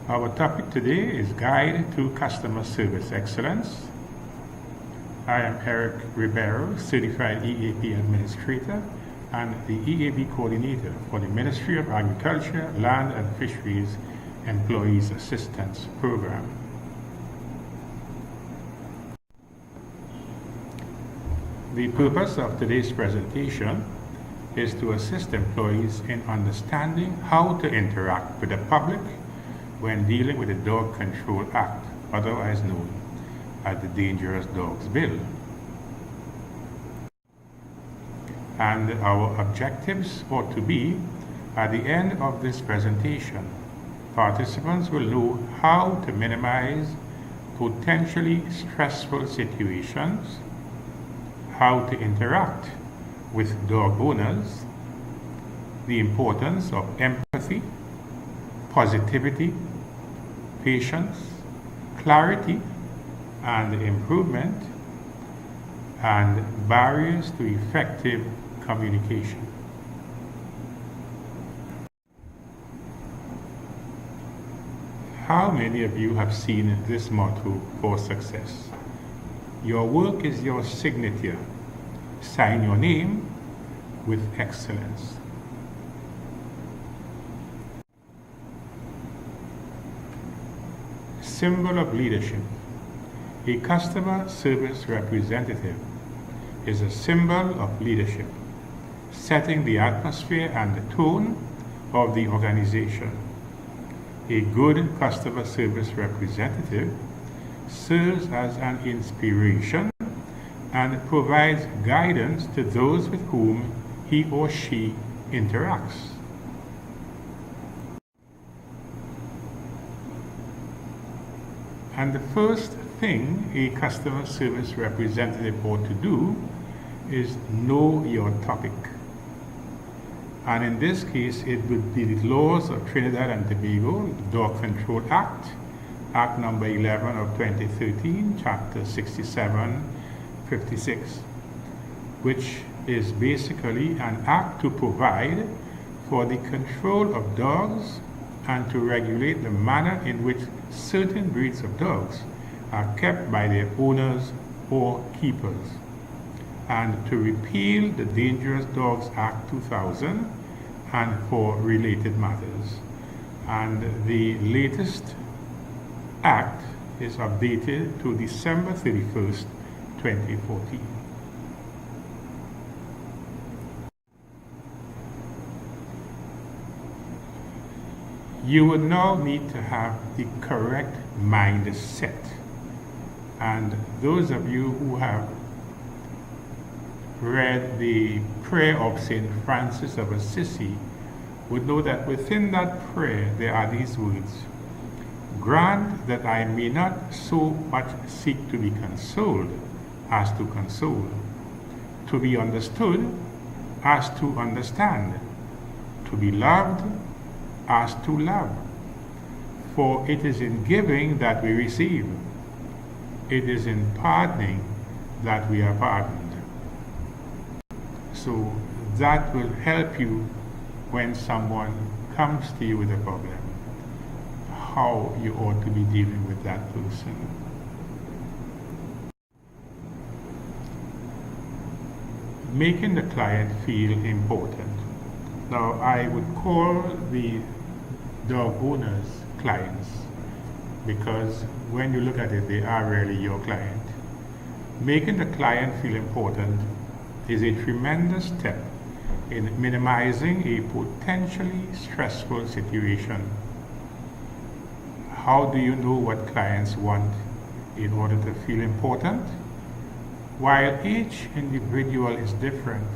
Our topic today is Guide to Customer Service Excellence. I am Eric Ribeiro, Certified EAP Administrator and the EAP Coordinator for the Ministry of Agriculture, Land and Fisheries Employees Assistance Program. The purpose of today's presentation is to assist employees in understanding how to interact with the public when dealing with the Dog Control Act, otherwise known as the Dangerous Dogs Bill. And our objectives ought to be, at the end of this presentation, participants will know how to minimize potentially stressful situations, how to interact with dog owners, the importance of empathy, positivity, patience, clarity, and improvement, and barriers to effective communication. How many of you have seen this motto for success? Your work is your signature. Sign your name with excellence. Symbol of leadership. A customer service representative is a symbol of leadership, setting the atmosphere and the tone of the organization. A good customer service representative serves as an inspiration and provides guidance to those with whom he or she interacts. And the first thing a customer service representative ought to do is know your topic. And in this case, it would be the laws of Trinidad and Tobago, the Dog Control Act, Act number 11 of 2013, Chapter 6756, which is basically an act to provide for the control of dogs and to regulate the manner in which certain breeds of dogs are kept by their owners or keepers, and to repeal the Dangerous Dogs Act 2000 and for related matters. And the latest act is updated to December 31st, 2014. You would now need to have the correct mindset. And those of you who have read the prayer of St. Francis of Assisi would know that within that prayer there are these words: grant that I may not so much seek to be consoled as to console, to be understood as to understand, to be loved as to love. For it is in giving that we receive. It is in pardoning that we are pardoned. So that will help you when someone comes to you with a problem, how you ought to be dealing with that person. Making the client feel important. Now, I would call the dog owners clients, because when you look at it, they are really your client. Making the client feel important is a tremendous step in minimizing a potentially stressful situation. How do you know what clients want in order to feel important? While each individual is different,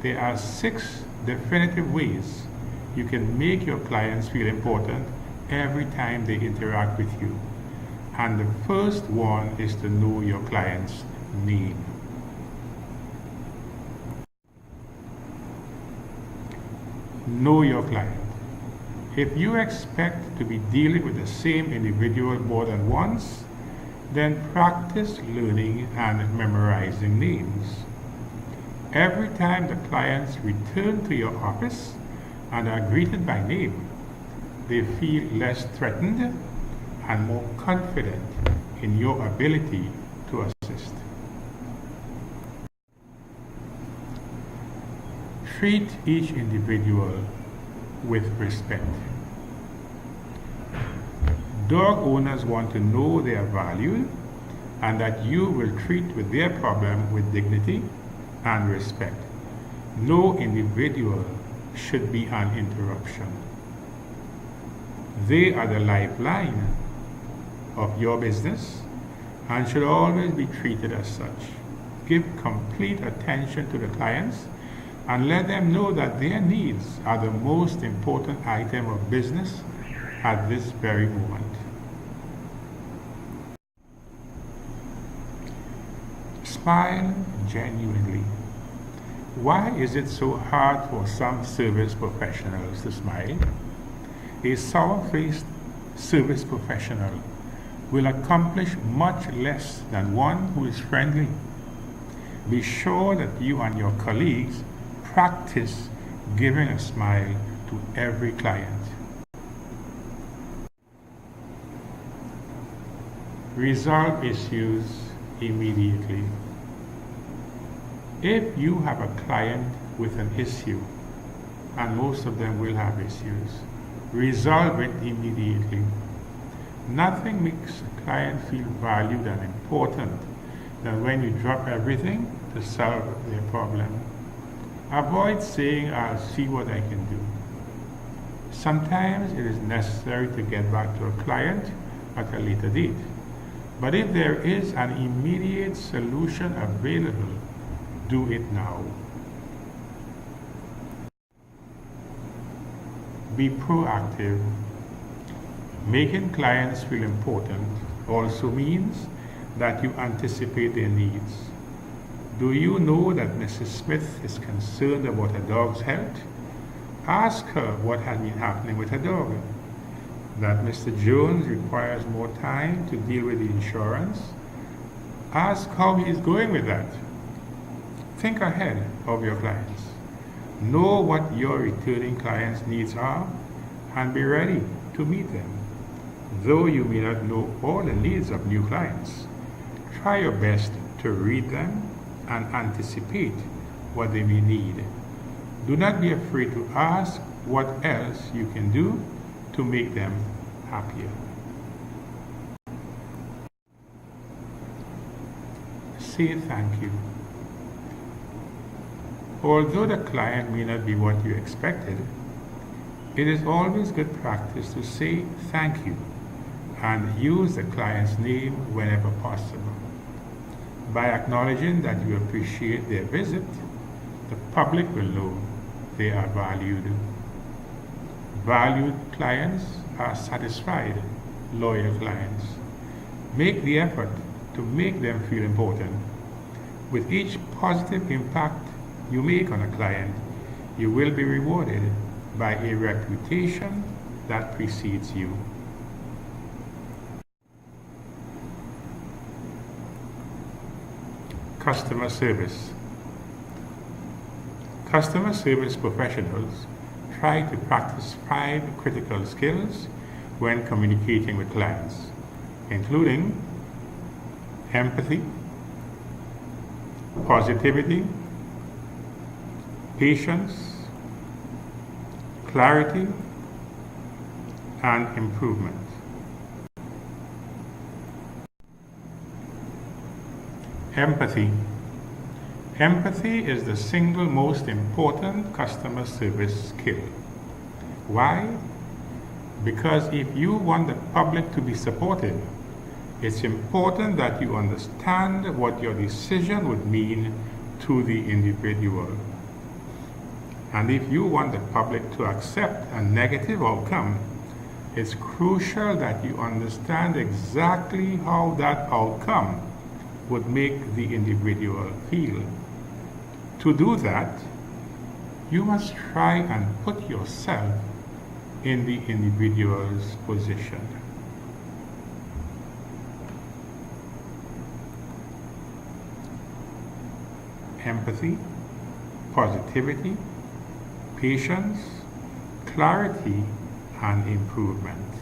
there are 6 definitive ways you can make your clients feel important every time they interact with you. And the first one is to know your client's name. Know your client. If you expect to be dealing with the same individual more than once, then practice learning and memorizing names. Every time the clients return to your office and are greeted by name, they feel less threatened and more confident in your ability to assist. Treat each individual with respect. Dog owners want to know they are valued and that you will treat with their problem with dignity and respect. No individual should be an interruption. They are the lifeline of your business and should always be treated as such. Give complete attention to the clients and let them know that their needs are the most important item of business at this very moment. Smile genuinely. Why is it so hard for some service professionals to smile? A sour-faced service professional will accomplish much less than one who is friendly. Be sure that you and your colleagues practice giving a smile to every client. Resolve issues immediately. If you have a client with an issue, and most of them will have issues, resolve it immediately. Nothing makes a client feel valued and important than when you drop everything to solve their problem. Avoid saying, "I'll see what I can do." Sometimes it is necessary to get back to a client at a later date. But if there is an immediate solution available, do it now. Be proactive. Making clients feel important also means that you anticipate their needs. Do you know that Mrs. Smith is concerned about her dog's health? Ask her what has been happening with her dog. That Mr. Jones requires more time to deal with the insurance. Ask how he is going with that. Think ahead of your clients. Know what your returning clients' needs are and be ready to meet them. Though you may not know all the needs of new clients, try your best to read them and anticipate what they may need. Do not be afraid to ask what else you can do to make them happier. Say thank you. Although the client may not be what you expected, it is always good practice to say thank you and use the client's name whenever possible. By acknowledging that you appreciate their visit, the public will know they are valued. Valued clients are satisfied, loyal clients. Make the effort to make them feel important. With each positive impact you make on a client, you will be rewarded by a reputation that precedes you. Customer service. Customer service professionals try to practice 5 critical skills when communicating with clients, including empathy, positivity, patience, clarity, and improvement. Empathy. Empathy is the single most important customer service skill. Why? Because if you want the public to be supportive, it's important that you understand what your decision would mean to the individual. And if you want the public to accept a negative outcome, it's crucial that you understand exactly how that outcome would make the individual feel. To do that, you must try and put yourself in the individual's position. Empathy, positivity, patience, clarity, and improvement.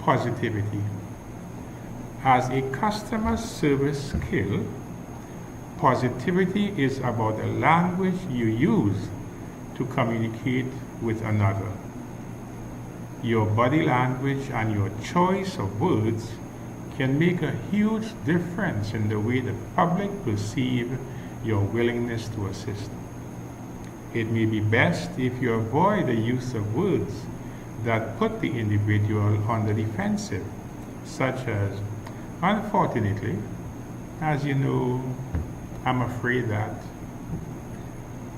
Positivity. As a customer service skill, positivity is about the language you use to communicate with another. Your body language and your choice of words can make a huge difference in the way the public perceive your willingness to assist. It may be best if you avoid the use of words that put the individual on the defensive, such as, "Unfortunately, as you know, I'm afraid that."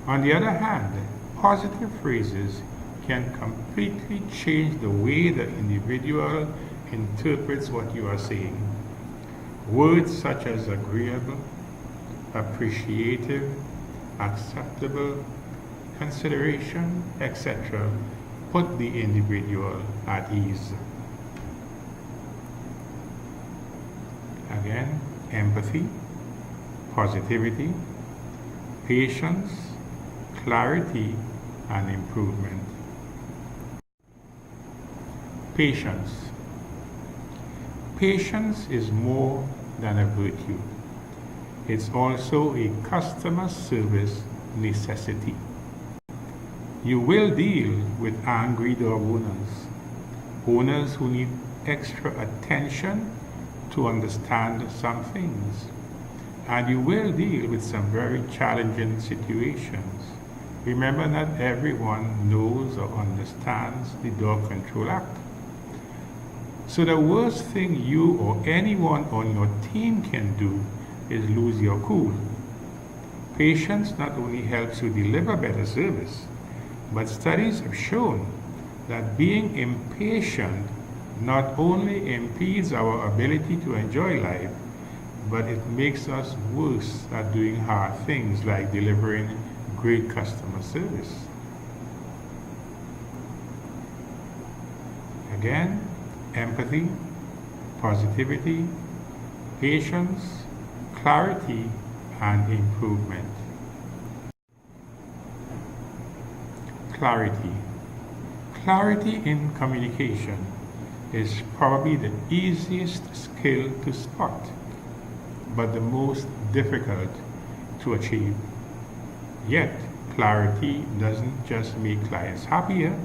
On the other hand, positive phrases can completely change the way the individual interprets what you are saying. Words such as agreeable, appreciative, acceptable, consideration, etc., put the individual at ease. Again, empathy, positivity, patience, clarity, and improvement. Patience. Patience is more than a virtue. It's also a customer service necessity. You will deal with angry dog owners who need extra attention to understand some things. And you will deal with some very challenging situations. Remember, not everyone knows or understands the Dog Control Act. So the worst thing you or anyone on your team can do is lose your cool. Patience not only helps you deliver better service, but studies have shown that being impatient not only impedes our ability to enjoy life, but it makes us worse at doing hard things like delivering great customer service. Again, empathy, positivity, patience, clarity, and improvement. Clarity. Clarity in communication is probably the easiest skill to spot, but the most difficult to achieve. Yet, clarity doesn't just make clients happier,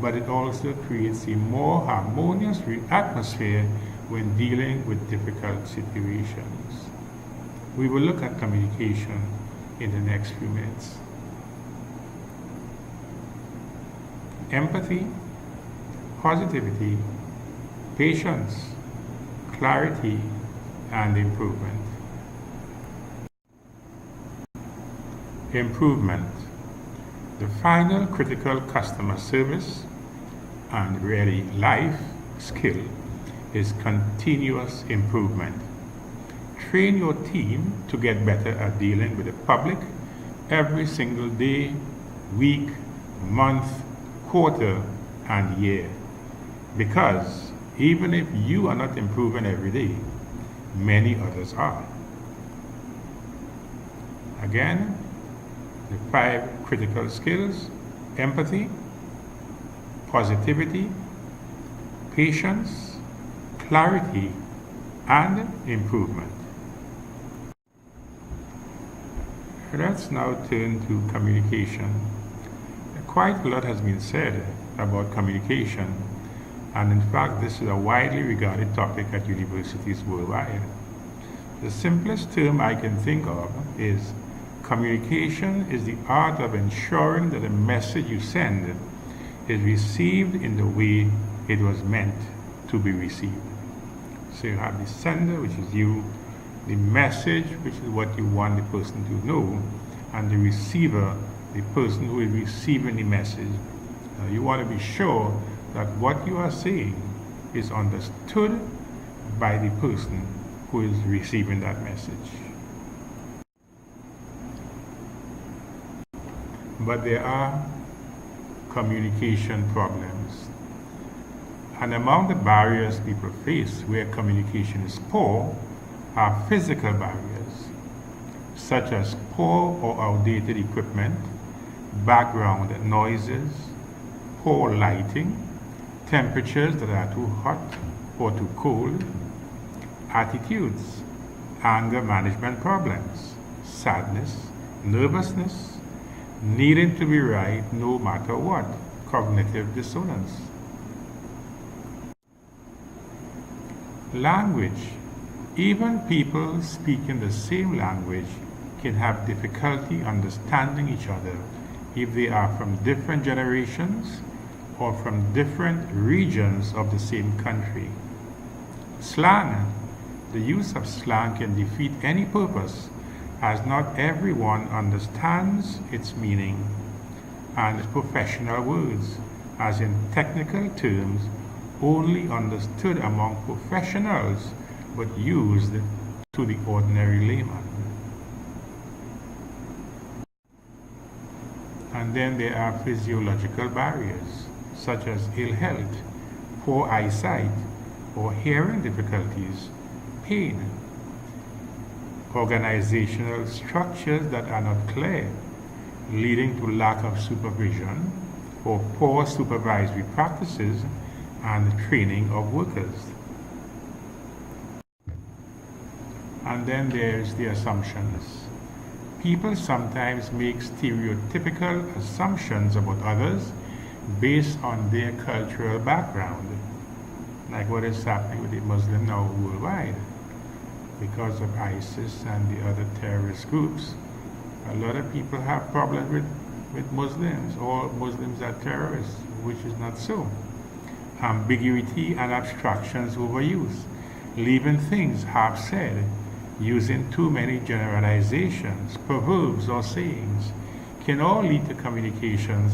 but it also creates a more harmonious atmosphere when dealing with difficult situations. We will look at communication in the next few minutes. Empathy, positivity, patience, clarity, and improvement. Improvement. The final critical customer service and really life skill is continuous improvement. Train your team to get better at dealing with the public every single day, week, month, quarter, and year. Because even if you are not improving every day, many others are. Again, the 5 critical skills: empathy, positivity, patience, clarity, and improvement. Let's now turn to communication. Quite a lot has been said about communication, and in fact, this is a widely regarded topic at universities worldwide. The simplest term I can think of is communication is the art of ensuring that the message you send is received in the way it was meant to be received. So you have the sender, which is you, the message, which is what you want the person to know, and the receiver, the person who is receiving the message. You want to be sure that what you are saying is understood by the person who is receiving that message. But there are communication problems. And among the barriers people face where communication is poor are physical barriers, such as poor or outdated equipment, background noises, poor lighting, temperatures that are too hot or too cold, attitudes, anger management problems, sadness, nervousness, needing to be right no matter what, cognitive dissonance. Language. Even people speaking the same language can have difficulty understanding each other if they are from different generations or from different regions of the same country. Slang. The use of slang can defeat any purpose, as not everyone understands its meaning, and professional words, as in technical terms, only understood among professionals but used to the ordinary layman. And then there are physiological barriers, such as ill health, poor eyesight, or hearing difficulties, pain, organizational structures that are not clear, leading to lack of supervision or poor supervisory practices and training of workers. And then there's the assumptions. People sometimes make stereotypical assumptions about others based on their cultural background, like what is happening with the Muslim now worldwide. Because of ISIS and the other terrorist groups, a lot of people have problems with Muslims. All Muslims are terrorists, which is not so. Ambiguity and abstractions overuse, leaving things half said, using too many generalizations, proverbs, or sayings, can all lead to communications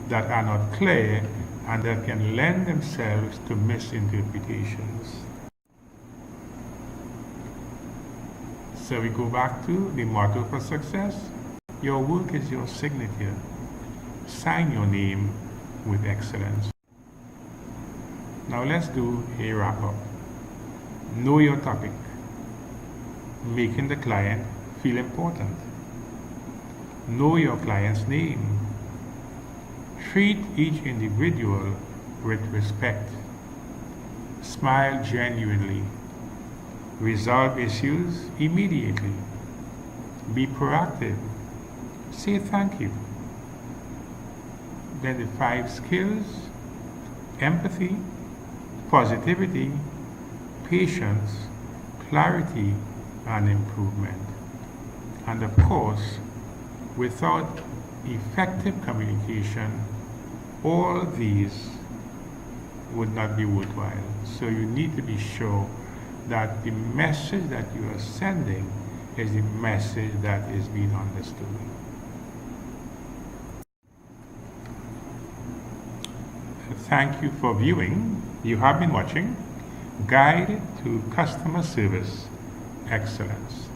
that are not clear and that can lend themselves to misinterpretations. So we go back to the motto for success. Your work is your signature. Sign your name with excellence. Now let's do a wrap up. Know your topic. Making the client feel important. Know your client's name. Treat each individual with respect. Smile genuinely. Resolve issues immediately. Be proactive. Say thank you. Then the 5 skills: empathy, positivity, patience, clarity, and improvement. And of course, without effective communication, all these would not be worthwhile. So you need to be sure that the message that you are sending is the message that is being understood. Thank you for viewing. You have been watching Guide to Customer Service Excellence.